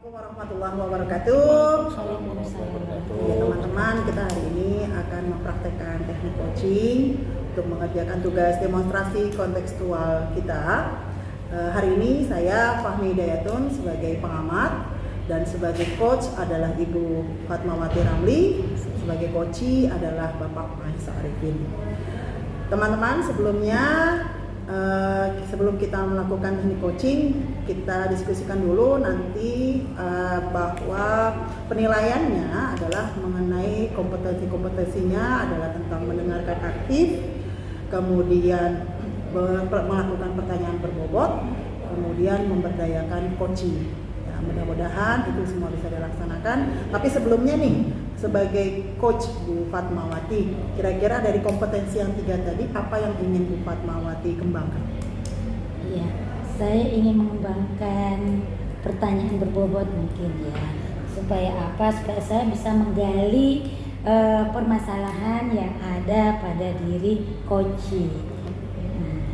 Assalamualaikum warahmatullahi wabarakatuh. Ya teman-teman, kita hari ini akan mempraktekkan teknik coaching untuk mengerjakan tugas demonstrasi kontekstual kita. Hari ini saya Fahmi Hidayatun sebagai pengamat dan sebagai coach adalah Ibu Fatmawati Ramli, sebagai coachee adalah Bapak Mahesa Arifin. Teman-teman, sebelum kita melakukan teknik coaching, kita diskusikan dulu nanti bahwa penilaiannya adalah mengenai kompetensinya adalah tentang mendengarkan aktif, kemudian melakukan pertanyaan berbobot, kemudian memberdayakan coaching. Ya, mudah-mudahan itu semua bisa dilaksanakan. Tapi sebelumnya nih, sebagai coach Bu Fatmawati, kira-kira dari kompetensi yang 3 tadi, apa yang ingin Bu Fatmawati kembangkan? Iya, saya ingin mengembangkan pertanyaan berbobot mungkin ya. Supaya apa? Supaya saya bisa menggali permasalahan yang ada pada diri coaching.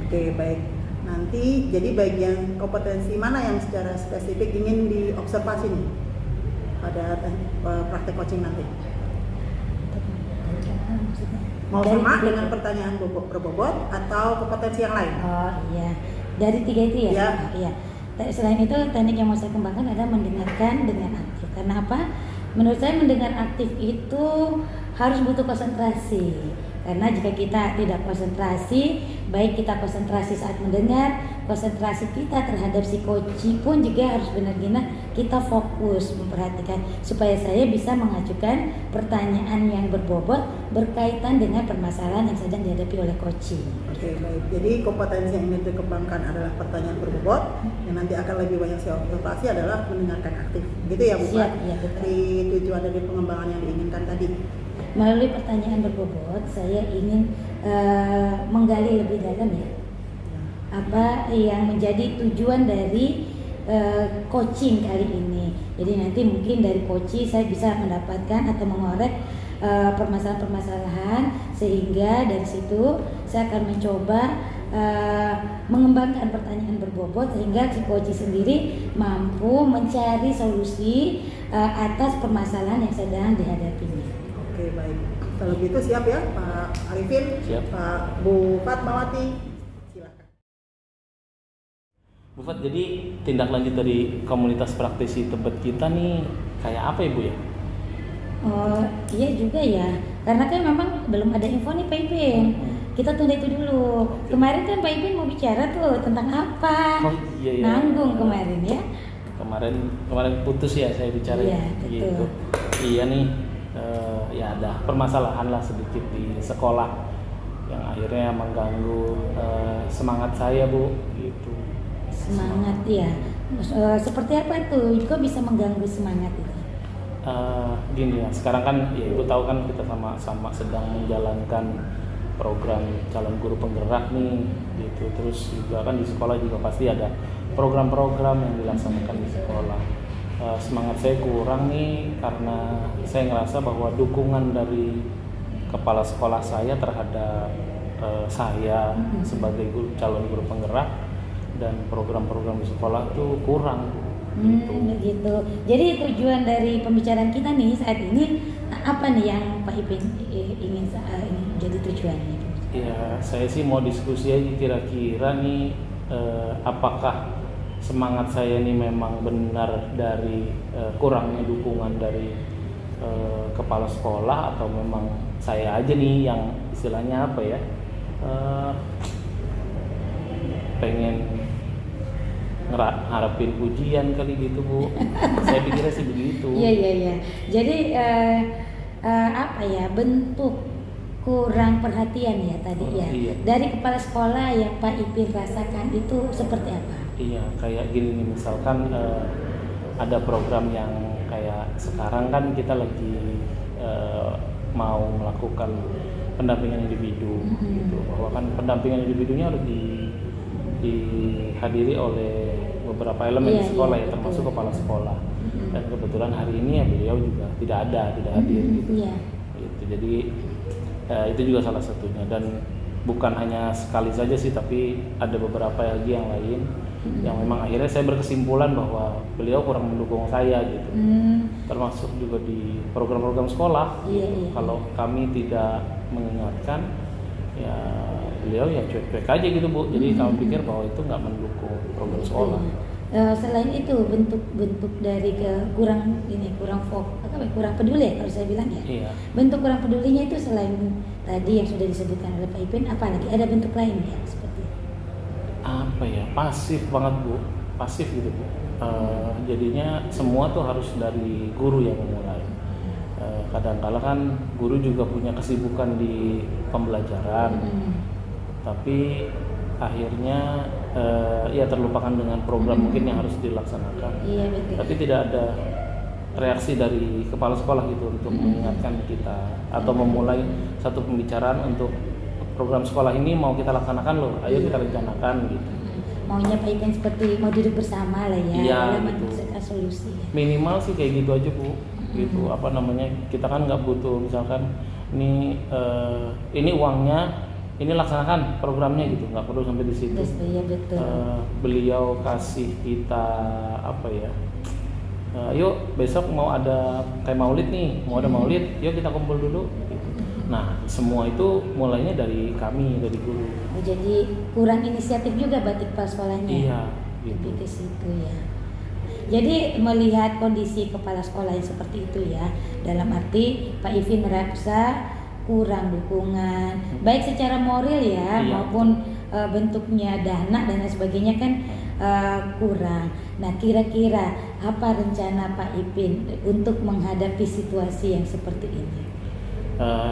Oke, baik. Nanti jadi bagian kompetensi mana yang secara spesifik ingin diobservasi nih pada praktek coaching nanti? Mau sama dengan pertanyaan berbobot atau kompetensi yang lain? Oh iya, dari 3 itu ya? Iya. Selain itu, teknik yang mau saya kembangkan adalah mendengarkan dengan aktif. Karena apa? Menurut saya mendengar aktif itu harus butuh konsentrasi. Karena jika kita tidak konsentrasi, baik kita konsentrasi saat mendengar, konsentrasi kita terhadap si coaching pun juga harus benar-benar kita fokus memperhatikan supaya saya bisa mengajukan pertanyaan yang berbobot berkaitan dengan permasalahan yang sedang dihadapi oleh coaching. Oke, baik. Jadi kompetensi yang ingin dikembangkan adalah pertanyaan berbobot, yang nanti akan lebih banyak saya observasi adalah mendengarkan aktif. Gitu ya, Bu? Siap, ya, betul. Dari tujuan dari pengembangan yang diinginkan tadi. Melalui pertanyaan berbobot, saya ingin menggali lebih dalam ya, apa yang menjadi tujuan dari coaching kali ini. Jadi nanti mungkin dari coaching saya bisa mendapatkan atau mengorek permasalahan-permasalahan, sehingga dari situ saya akan mencoba mengembangkan pertanyaan berbobot sehingga si coaching sendiri mampu mencari solusi atas permasalahan yang sedang dihadapinya. Oke, baik. Kalau gitu siap ya Pak Arifin, siap. Pak Bu Fatmawati, silakan. Bu Fat, jadi tindak lanjut dari komunitas praktisi Tebet kita nih kayak apa ya Bu ya? Oh iya juga ya, karena kan memang belum ada info nih Pak Ipin. Kita tunda itu dulu. Kemarin kan Pak Ipin mau bicara tuh tentang apa? Oh iya. Nanggung kemarin ya. Kemarin putus ya saya bicara. Iya, betul. Gitu. Iya nih. Ya ada permasalahan lah sedikit di sekolah yang akhirnya mengganggu semangat saya Bu gitu. Semangat ya. Seperti apa tuh? Kok bisa mengganggu semangat itu? Gini ya, sekarang kan ya Ibu tahu kan kita sama-sama sedang menjalankan program calon guru penggerak nih gitu. Terus juga kan di sekolah juga pasti ada program-program yang dilaksanakan di sekolah. Semangat saya kurang nih karena saya ngerasa bahwa dukungan dari kepala sekolah saya terhadap saya sebagai calon guru penggerak dan program-program di sekolah tuh kurang gitu. Jadi tujuan dari pembicaraan kita nih saat ini apa nih yang Pak Ipin ingin jadi tujuannya? Ya saya sih mau diskusi aja kira-kira nih apakah semangat saya ini memang benar dari kurangnya dukungan dari kepala sekolah atau memang saya aja nih yang istilahnya apa ya pengen ngarepin ujian kali gitu Bu. Saya pikirnya sih begitu. Iya. Jadi apa ya, bentuk kurang perhatian ya tadi ya. Iya. Dari kepala sekolah yang Pak Ipin rasakan itu seperti apa? Iya, kayak gini nih, misalkan ada program yang kayak sekarang kan kita lagi mau melakukan pendampingan individu gitu, bahwa kan pendampingan individunya harus dihadiri oleh beberapa elemen di sekolah ya, termasuk kepala sekolah. Dan kebetulan hari ini ya beliau juga tidak hadir gitu. Iya. Gitu. Jadi itu juga salah satunya, dan bukan hanya sekali saja sih, tapi ada beberapa lagi yang lain yang memang akhirnya saya berkesimpulan bahwa beliau kurang mendukung saya gitu. Termasuk juga di program-program sekolah. Iya. Kalau kami tidak mengingatkan, ya beliau ya cuek-cuek aja gitu Bu. Jadi kami pikir bahwa itu nggak mendukung program sekolah. Selain itu bentuk dari kurang peduli ya kalau saya bilang ya. Iya. Bentuk kurang pedulinya itu selain tadi yang sudah disebutkan oleh Pak Ipin, apa lagi? Ada bentuk lain ya seperti itu? Apa ya, pasif banget Bu, pasif gitu Bu. Jadinya semua tuh harus dari guru yang memulai. Kadang-kala kan guru juga punya kesibukan di pembelajaran, tapi akhirnya ya terlupakan dengan program mungkin yang harus dilaksanakan. Iya betul. Tapi tidak ada reaksi dari kepala sekolah gitu untuk mengingatkan kita atau memulai satu pembicaraan untuk program sekolah ini mau kita laksanakan loh, ayo kita rencanakan gitu. Maunya Pak Ipin seperti mau duduk bersama lah ya, Iya, dalam gitu. mencari solusi. Ya. Minimal sih kayak gitu aja Bu. Gitu apa namanya, kita kan nggak butuh misalkan ini uangnya, ini laksanakan programnya gitu, nggak perlu sampai di situ. Iya betul. Beliau kasih kita apa ya, yuk besok mau ada kayak maulid nih, mau ada maulid, yuk kita kumpul dulu gitu. Nah semua itu mulainya dari kami, dari guru. Jadi kurang inisiatif juga berarti kepala sekolahnya. Iya gitu. Lebih ke situ ya. Jadi melihat kondisi kepala sekolah yang seperti itu ya, dalam arti Pak Ipin merasa kurang dukungan, baik secara moral ya, Iya. maupun bentuknya dana dan lain sebagainya kan kurang. Nah kira-kira apa rencana Pak Ipin untuk menghadapi situasi yang seperti ini?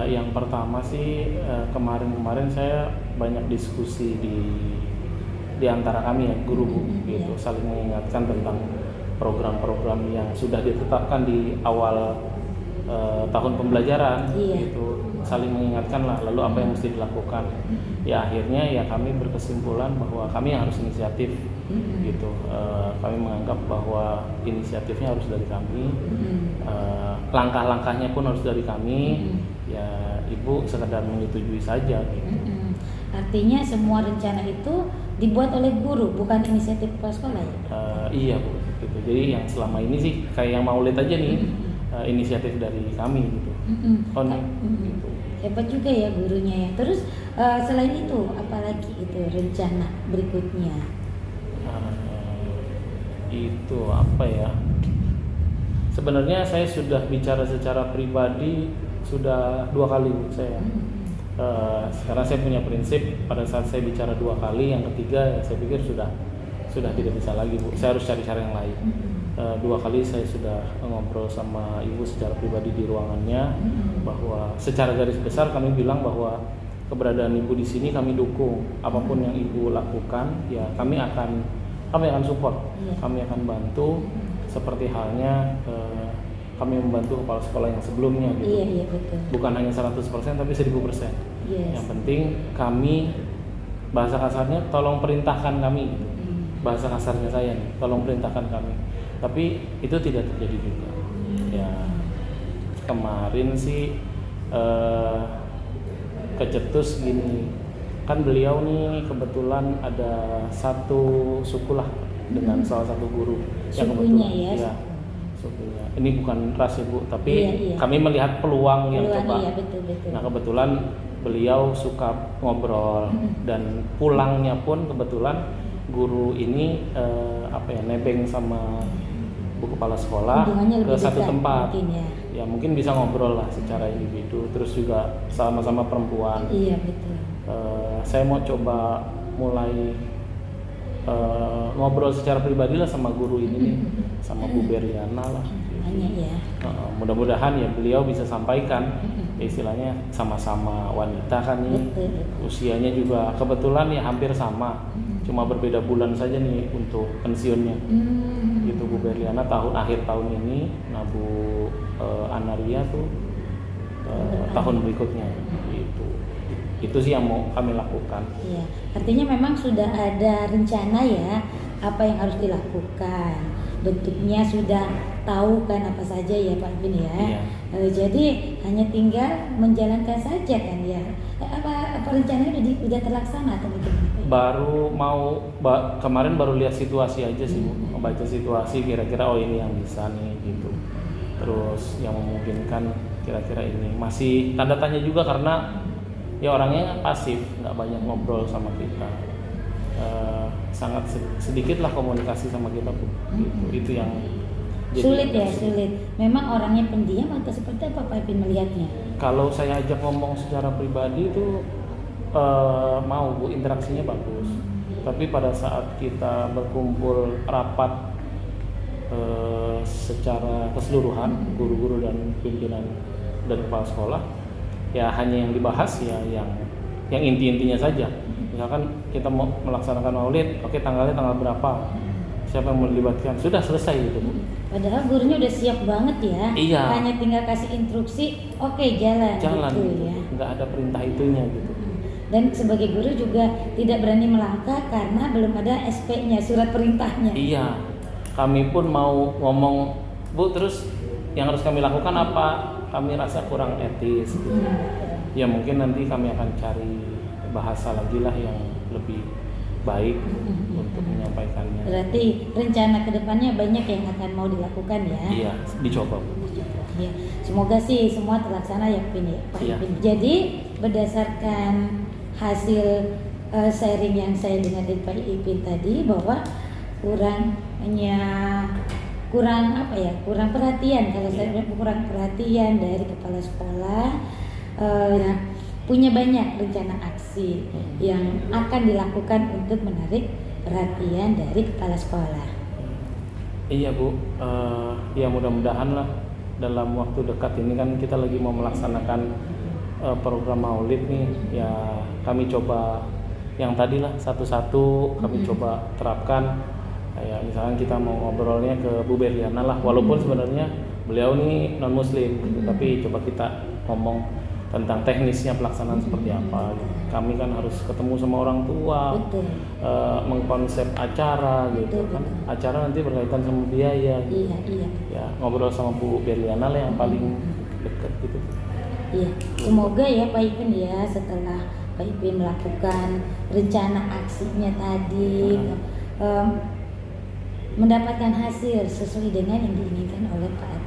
Yang pertama sih kemarin saya banyak diskusi di antara kami ya guru Bu, gitu, saling mengingatkan tentang program-program yang sudah ditetapkan di awal tahun pembelajaran, gitu, saling mengingatkan lah, lalu apa yang mesti dilakukan. Ya akhirnya ya kami berkesimpulan bahwa kami harus inisiatif, gitu. Kami menganggap bahwa inisiatifnya harus dari kami, langkah-langkahnya pun harus dari kami. Ya Ibu sekedar menyetujui saja gitu. Artinya semua rencana itu dibuat oleh guru, bukan inisiatif kepala sekolah ya? Iya Bu, gitu. Jadi yang selama ini sih kayak yang maulid aja nih, inisiatif dari kami gitu. Gitu. Hebat juga ya gurunya ya. Terus selain itu apalagi itu rencana berikutnya? Itu apa ya? Sebenarnya saya sudah bicara secara pribadi sudah 2 kali Bu saya. Sekarang saya punya prinsip pada saat saya bicara 2 kali, yang ketiga saya pikir sudah tidak bisa lagi Bu. Saya harus cari cara yang lain. 2 kali saya sudah ngobrol sama Ibu secara pribadi di ruangannya, bahwa secara garis besar kami bilang bahwa keberadaan Ibu di sini kami dukung, apapun yang Ibu lakukan ya kami akan support, kami akan bantu, seperti halnya kami membantu kepala sekolah yang sebelumnya gitu. Iya betul. Bukan hanya 100% tapi 1000%. Yes. Yang penting kami, bahasa kasarnya tolong perintahkan kami gitu. Bahasa kasarnya saya nih, tolong perintahkan kami. Tapi itu tidak terjadi juga. Ya kemarin sih kecetus gini. Kan beliau nih kebetulan ada satu suku lah dengan salah satu guru yang kebetulan ya, sukunya. Ini bukan ras ya Bu, tapi kami melihat peluang yang coba. Iya, betul. Nah kebetulan beliau suka ngobrol dan pulangnya pun kebetulan guru ini nebeng sama Bu kepala sekolah ke satu tempat. Mungkin bisa ngobrol lah secara individu, terus juga sama-sama perempuan. Iya betul. Saya mau coba mulai ngobrol secara pribadi lah sama guru ini nih, sama Bu Beriana lah. Mudah-mudahan ya beliau bisa sampaikan, istilahnya sama-sama wanita kan nih, usianya juga kebetulan ya hampir sama, cuma berbeda bulan saja nih untuk pensiunnya. Gitu Bu Beriana akhir tahun ini, nah Bu Anaria tuh tahun berikutnya gitu. Itu sih yang mau kami lakukan. Iya, artinya memang sudah ada rencana ya apa yang harus dilakukan. Bentuknya sudah tahu kan apa saja ya Pak Ipin ya. Iya. Jadi hanya tinggal menjalankan saja kan ya. apa rencananya udah terlaksana atau bagaimana? Kemarin baru lihat situasi aja sih Bu, membaca situasi kira-kira oh ini yang bisa nih gitu. Terus yang memungkinkan kira-kira ini masih tanda tanya juga karena ya orangnya pasif, nggak banyak ngobrol sama kita. Sangat sedikit lah komunikasi sama kita Bu. Itu yang sulit ya, sulit. Memang orangnya pendiam atau seperti apa Pak Ipin melihatnya? Kalau saya ajak ngomong secara pribadi itu mau Bu, interaksinya bagus. Tapi pada saat kita berkumpul rapat secara keseluruhan guru-guru dan pimpinan dan kepala sekolah, ya hanya yang dibahas ya yang inti-intinya saja. Misalkan kita mau melaksanakan maulid, oke tanggalnya tanggal berapa? Siapa yang mau dilibatkan? Sudah selesai gitu Bu. Padahal gurunya udah siap banget ya. Iya. Hanya tinggal kasih instruksi, oke jalan gitu ya. Nggak ada perintah itunya gitu. Dan sebagai guru juga tidak berani melangkah karena belum ada SP-nya, surat perintahnya. Iya. Kami pun mau ngomong, Bu, terus yang harus kami lakukan apa? Kami rasa kurang etis gitu. Ya mungkin nanti kami akan cari bahasa lagi lah yang lebih baik untuk menyampaikannya. Berarti rencana kedepannya banyak yang akan mau dilakukan ya? Iya, dicoba Bu. Ya, semoga sih semua terlaksana ya Pak Ipin. Jadi berdasarkan hasil sharing yang saya dengar dari Pak Ipin tadi bahwa kurang perhatian kalau saya bilang kurang perhatian dari kepala sekolah. Punya banyak rencana aksi yang akan dilakukan untuk menarik perhatian dari kepala sekolah. Iya Bu, ya mudah-mudahan lah dalam waktu dekat ini kan kita lagi mau melaksanakan program maulid nih, ya kami coba yang tadi lah satu-satu kami coba terapkan. Kayak misalkan kita mau ngobrolnya ke Bu Berliana lah, walaupun sebenarnya beliau nih non muslim gitu, tapi coba kita ngomong tentang teknisnya pelaksanaan seperti apa gitu. Kami kan harus ketemu sama orang tua, mengkonsep acara gitu kan. Acara nanti berkaitan sama biaya gitu. Iya. Ya ngobrol sama Bu Berliana lah yang paling dekat gitu. Iya, semoga ya Pak Ipin ya setelah Pak Ipin melakukan rencana aksinya tadi mendapatkan hasil sesuai dengan yang diinginkan oleh Pak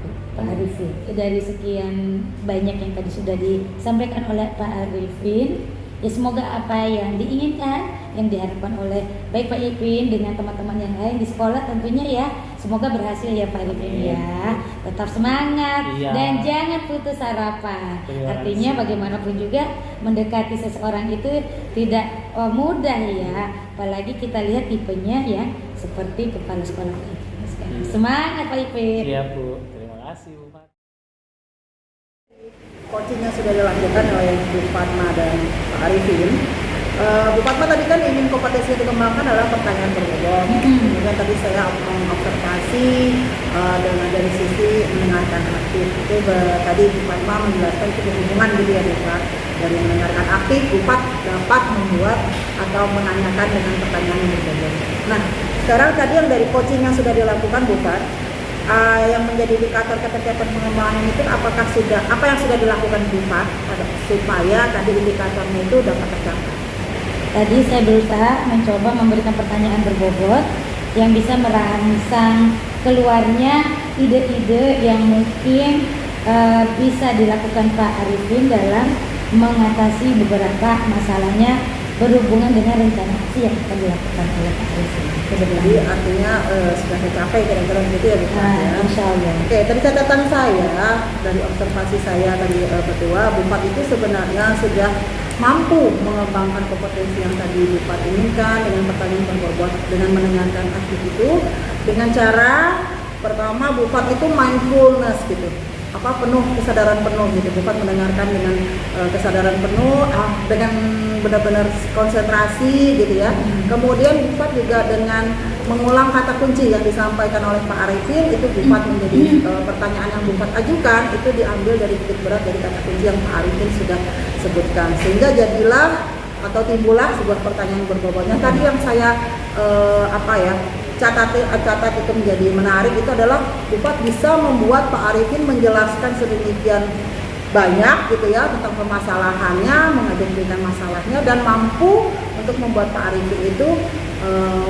Arifin. Dari sekian banyak yang tadi sudah disampaikan oleh Pak Arifin, ya semoga apa yang diinginkan, yang diharapkan oleh baik Pak Ipin dengan teman-teman yang lain di sekolah tentunya ya, semoga berhasil ya Pak Arifin ya. Tetap semangat dan jangan putus harapan. Artinya bagaimanapun juga mendekati seseorang itu tidak mudah ya, apalagi kita lihat tipenya ya seperti kepala sekolah Pak Ipin. Semangat Pak Ipin. Iya Bu. Terima kasih Bu Fatma. Coachingnya sudah dilakukan oleh Bu Fatma dan Pak Arifin. Bu Fatma tadi kan ingin kompetensi yang dikembangkan adalah pertanyaan berbobot. Kemudian tadi saya mengobservasi dengan dari sisi mendengarkan aktif. Itu tadi Bu Fatma menjelaskan itu berhubungan gitu ya Bu Fatma. Dari mendengarkan aktif, Bu Fatma dapat membuat atau menanyakan dengan pertanyaan yang berbobot. Nah, sekarang tadi yang dari coaching yang sudah dilakukan Bu Fatma, yang menjadi indikator ketertiban pengembangan itu apakah apa yang sudah dilakukan BUPAT supaya tadi indikatornya itu dapat tercapai? Tadi saya berusaha mencoba memberikan pertanyaan berbobot yang bisa merangsang keluarnya ide-ide yang mungkin bisa dilakukan Pak Arifin dalam mengatasi beberapa masalahnya berhubungan dengan rencana aksi yang akan dilakukan oleh Pak Arifin. Jadi artinya sudah tercapai kira-kira gitu ya Bu Fatma ya? Insya Allah. Oke, dari catatan saya, dari observasi saya tadi Ketua, Bu Fatma itu sebenarnya sudah mampu mengembangkan kompetensi yang tadi Bu Fatma inginkan dengan pertanyaan berbobot, dengan mendengarkan aktif itu dengan cara pertama Bu Fatma itu mindfulness gitu. Penuh kesadaran penuh gitu, bukan mendengarkan dengan kesadaran penuh, dengan benar-benar konsentrasi gitu ya. Kemudian Bufat juga dengan mengulang kata kunci yang disampaikan oleh Pak Arifin, itu Bufat menjadi pertanyaan yang Bufat ajukan itu diambil dari titik berat dari kata kunci yang Pak Arifin sudah sebutkan, sehingga jadilah atau timbullah sebuah pertanyaan berbobotnya. Tadi yang saya catat itu menjadi menarik itu adalah Bufat bisa membuat Pak Arifin menjelaskan sedemikian banyak gitu ya tentang permasalahannya, mengidentikan masalahnya, dan mampu untuk membuat Pak Arifin itu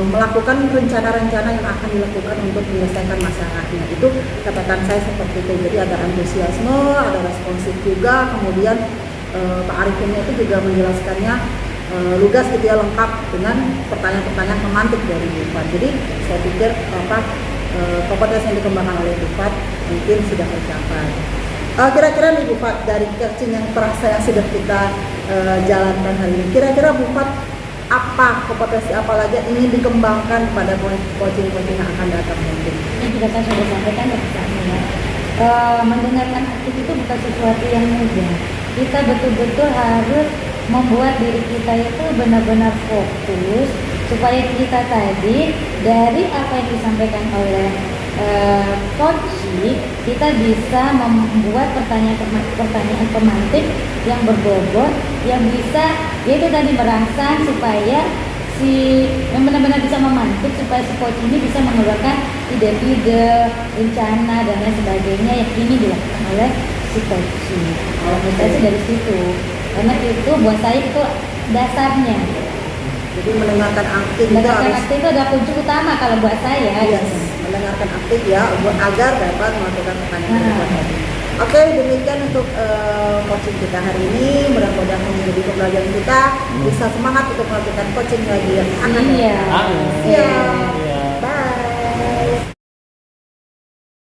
melakukan rencana-rencana yang akan dilakukan untuk menyelesaikan masalahnya. Itu catatan saya seperti itu. Jadi ada antusiasme, ada responsif juga, kemudian Pak Arifinnya itu juga menjelaskannya lugas gitu ya, lengkap dengan pertanyaan-pertanyaan pemantik dari Bufat. Jadi saya pikir kompetensi yang dikembangkan oleh Bufat mungkin sudah tercapai. Kira-kira nih Bufat, dari coaching yang terasa yang sudah kita jalankan hari ini, kira-kira Bufat apa kompetensi apa lagi yang ingin dikembangkan pada coaching-coaching yang akan datang mungkin? Ini juga saya sudah sampaikan ya, mendengarkan aktif itu bukan sesuatu yang mudah. Kita betul-betul harus membuat diri kita itu benar-benar fokus supaya kita tadi dari apa yang disampaikan oleh coaching, kita bisa membuat pertanyaan pemantik yang berbobot, yang bisa yaitu tadi merangsang supaya yang benar-benar bisa memantik supaya si coach ini bisa mengeluarkan ide-ide, rencana dan lain sebagainya yang ini dilakukan oleh si coaching. Kalau menurut saya sih dari situ, karena itu buat saya itu dasarnya. Jadi mendengarkan aktif itu adalah kunci utama kalau buat saya. Yes, mendengarkan aktif ya agar dapat melakukan pertanyaan tadi. Oke, demikian untuk coaching kita hari ini. Mudah-mudahan menjadi pembelajaran kita bisa semangat untuk melakukan coaching lagi yang akan. Iya. Iya.